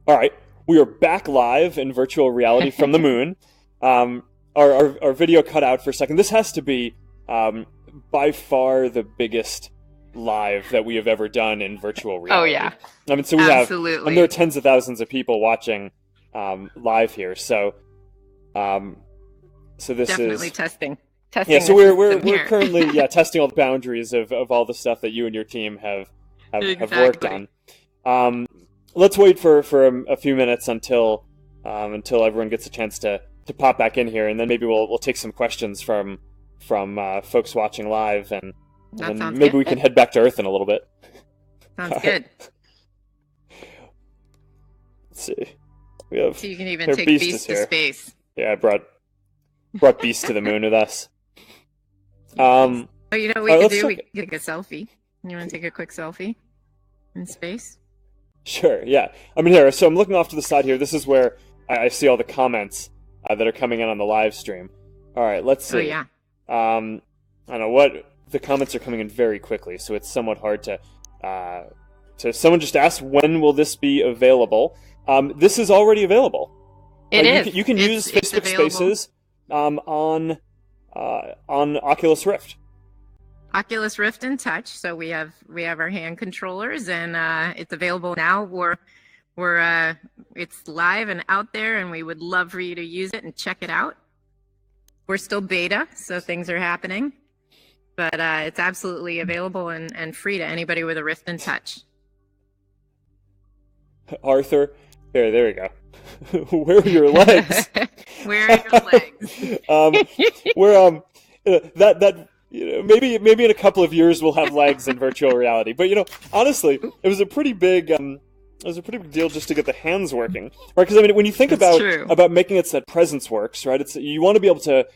All right, we are back live in virtual reality from the moon. Our video cut out for a second. This has to be by far the biggest live that we have ever done in virtual reality. Oh yeah. I mean, so we Absolutely. have, and there are tens of thousands of people watching live here. So this definitely is testing. Yeah, so we're currently testing all the boundaries of all the stuff that you and your team have worked on. Let's wait for a few minutes until everyone gets a chance to pop back in here, and then maybe we'll take some questions from folks watching live, and then maybe we can head back to Earth in a little bit. Sounds good. Let's see. We have. So you can even take Beast to space. Yeah, I brought Beast to the moon with us. We could take a selfie. You want to take a quick selfie in space? Sure, yeah. I mean, here, so I'm looking off to the side here. This is where I see all the comments that are coming in on the live stream. All right, let's see. Oh, yeah. I don't know what... The comments are coming in very quickly, so it's somewhat hard to someone just asked, when will this be available? This is already available. It is. You can use Facebook Spaces on Oculus Rift. Oculus Rift and Touch. So we have our hand controllers, and it's available now. It's live and out there, and we would love for you to use it and check it out. We're still beta, so things are happening, but it's absolutely available and free to anybody with a Rift and Touch. Arthur, there we go. Where are your legs? Where are your legs? Maybe in a couple of years we'll have legs in virtual reality. But honestly, it was a pretty big deal just to get the hands working, right? Because I mean, when you think about making it so that presence works, right? You want to be able to.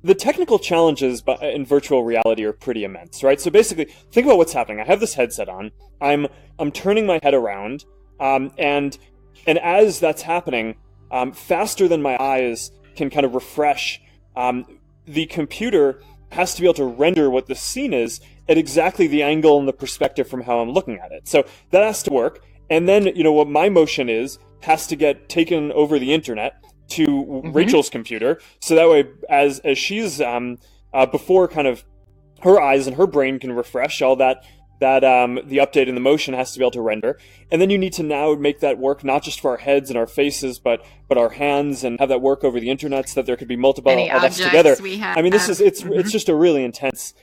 The technical challenges in virtual reality are pretty immense, right? So basically, think about what's happening. I have this headset on. I'm turning my head around, and as that's happening, faster than my eyes can kind of refresh, the computer has to be able to render what the scene is at exactly the angle and the perspective from how I'm looking at it. So that has to work. And then, what my motion has to get taken over the internet to Rachel's computer. So that way, as she's, before kind of her eyes and her brain can refresh, all that the update in the motion has to be able to render. And then you need to now make that work not just for our heads and our faces, but our hands, and have that work over the internet so that there could be multiple objects together. I mean, it's just a really intense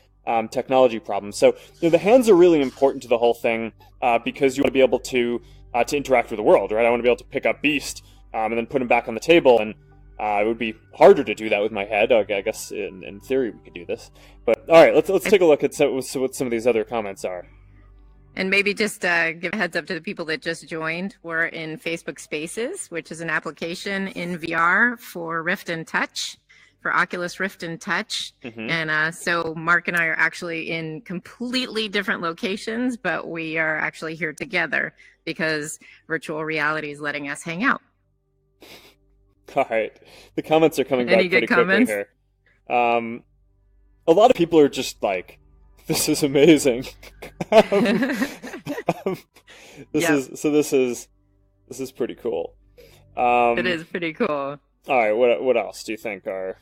technology problem. So the hands are really important to the whole thing because you want to be able to interact with the world, right? I want to be able to pick up Beast and then put him back on the table, and it would be harder to do that with my head. I guess in theory we could do this. But all right, let's take a look at what some of these other comments are. And maybe just give a heads up to the people that just joined. We're in Facebook Spaces, which is an application in VR for Rift and Touch, for Oculus Rift and Touch. And so Mark and I are actually in completely different locations, but we are actually here together because virtual reality is letting us hang out. All right. The comments are coming back pretty quickly here. A lot of people are just like, this is amazing. This is pretty cool. It is pretty cool. All right, what else do you think are...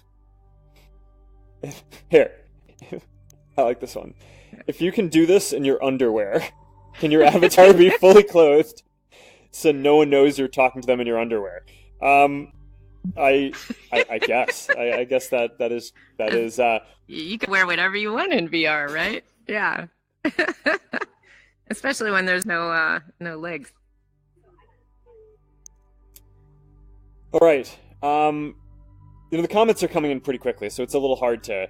Here. I like this one. If you can do this in your underwear, can your avatar be fully clothed so no one knows you're talking to them in your underwear? I guess. I guess that is. You can wear whatever you want in VR, right? Yeah. Especially when there's no legs. All right. The comments are coming in pretty quickly, so it's a little hard to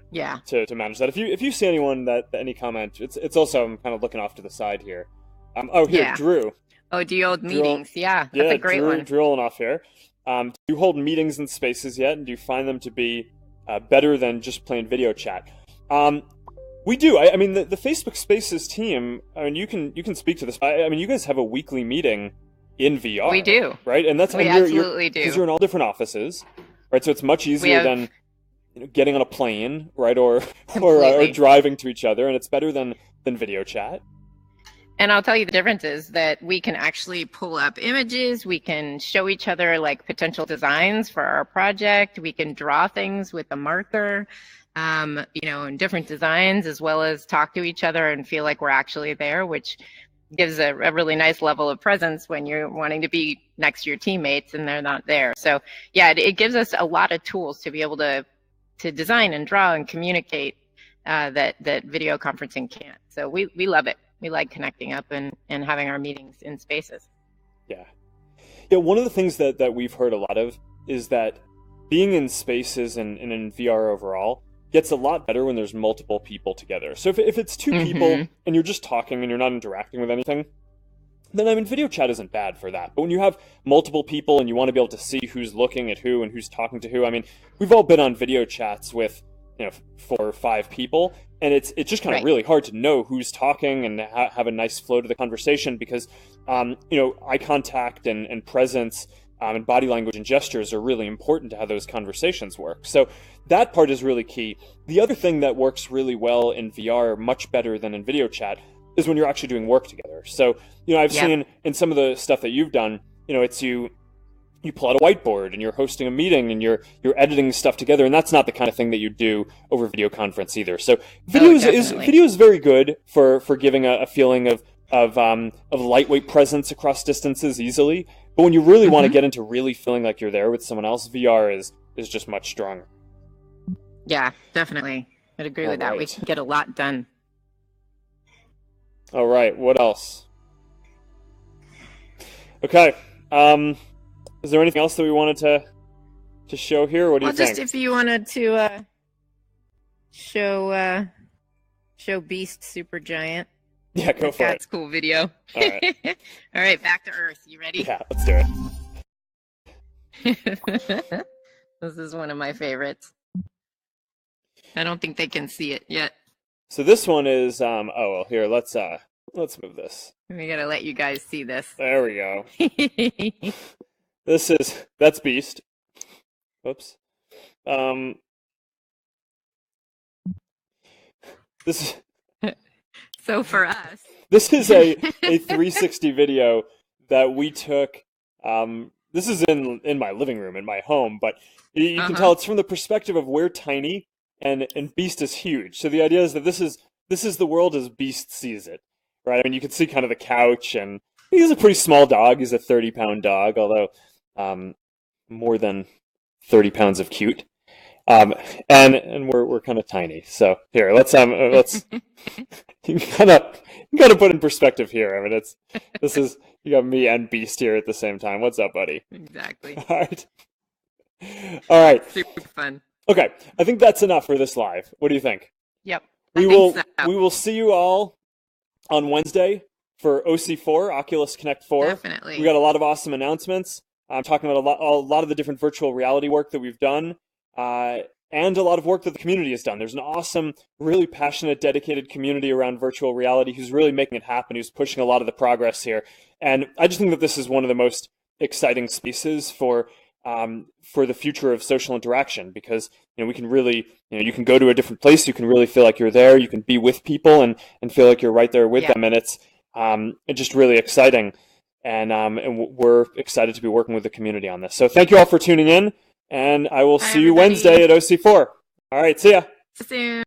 manage that. If you see anyone any comment, it's also, I'm kind of looking off to the side here. Drew. Oh, do you hold meetings? Yeah, that's a great one. Drew off here. Do you hold meetings in Spaces yet, and do you find them to be better than just plain video chat? We do. I mean, the Facebook Spaces team. I mean, you can speak to this. I mean, you guys have a weekly meeting in VR. We do, right? And we absolutely do, because you're in all different offices, right? So it's much easier than getting on a plane, right, or driving to each other, and it's better than video chat. And I'll tell you the difference is that we can actually pull up images. We can show each other like potential designs for our project. We can draw things with a marker, in different designs, as well as talk to each other and feel like we're actually there, which gives a really nice level of presence when you're wanting to be next to your teammates and they're not there. So yeah, it gives us a lot of tools to be able to design and draw and communicate that video conferencing can't. So we love it. We like connecting up and having our meetings in spaces. Yeah. Yeah, one of the things that we've heard a lot of is that being in spaces and in VR overall gets a lot better when there's multiple people together. So if it's two people and you're just talking and you're not interacting with anything, then video chat isn't bad for that. But when you have multiple people and you want to be able to see who's looking at who and who's talking to who, we've all been on video chats with 4 or 5 people, and it's just kind of really hard to know who's talking and have a nice flow to the conversation because eye contact and presence and body language and gestures are really important to how those conversations work. So that part is really key. The other thing that works really well in VR, much better than in video chat, is when you're actually doing work together. So I've seen in some of the stuff that you've done, it's you pull out a whiteboard and you're hosting a meeting and you're editing stuff together, and that's not the kind of thing that you do over video conference either. So video is very good for giving a feeling of lightweight presence across distances easily. But when you really want to get into really feeling like you're there with someone else, VR is just much stronger. Yeah, definitely. I'd agree with that. We can get a lot done. All right, what else? Okay. Is there anything else that we wanted to show here? What do you think? Just if you wanted to show Beast Supergiant. Yeah, go for it. That's cool video. All right. All right, back to Earth. You ready? Yeah, let's do it. This is one of my favorites. I don't think they can see it yet. So this one is here, let's move this. We gotta let you guys see this. There we go. That's Beast. Oops. This is so for us. This is a 360 video that we took. This is in my living room in my home, but you can tell it's from the perspective of we're tiny and Beast is huge. So the idea is that this is the world as Beast sees it, right? You can see kind of the couch, and he's a pretty small dog. He's a 30-pound dog, although more than 30 pounds of cute. And we're kind of tiny. So here, let's you gotta put in perspective here. You got me and Beast here at the same time. What's up, buddy? Exactly. All right. Super fun. Okay, I think that's enough for this live. What do you think? Yep. We will see you all on Wednesday for OC4, Oculus Connect 4. Definitely. We got a lot of awesome announcements. I'm talking about a lot of the different virtual reality work that we've done, and a lot of work that the community has done. There's an awesome, really passionate, dedicated community around virtual reality who's really making it happen, who's pushing a lot of the progress here. And I just think that this is one of the most exciting spaces for the future of social interaction, because we can really, you can go to a different place, you can really feel like you're there, you can be with people and feel like you're right there with them, and it's just really exciting. And we're excited to be working with the community on this. So thank you all for tuning in, and I will see you Wednesday at OC4. All right, see ya. See you soon.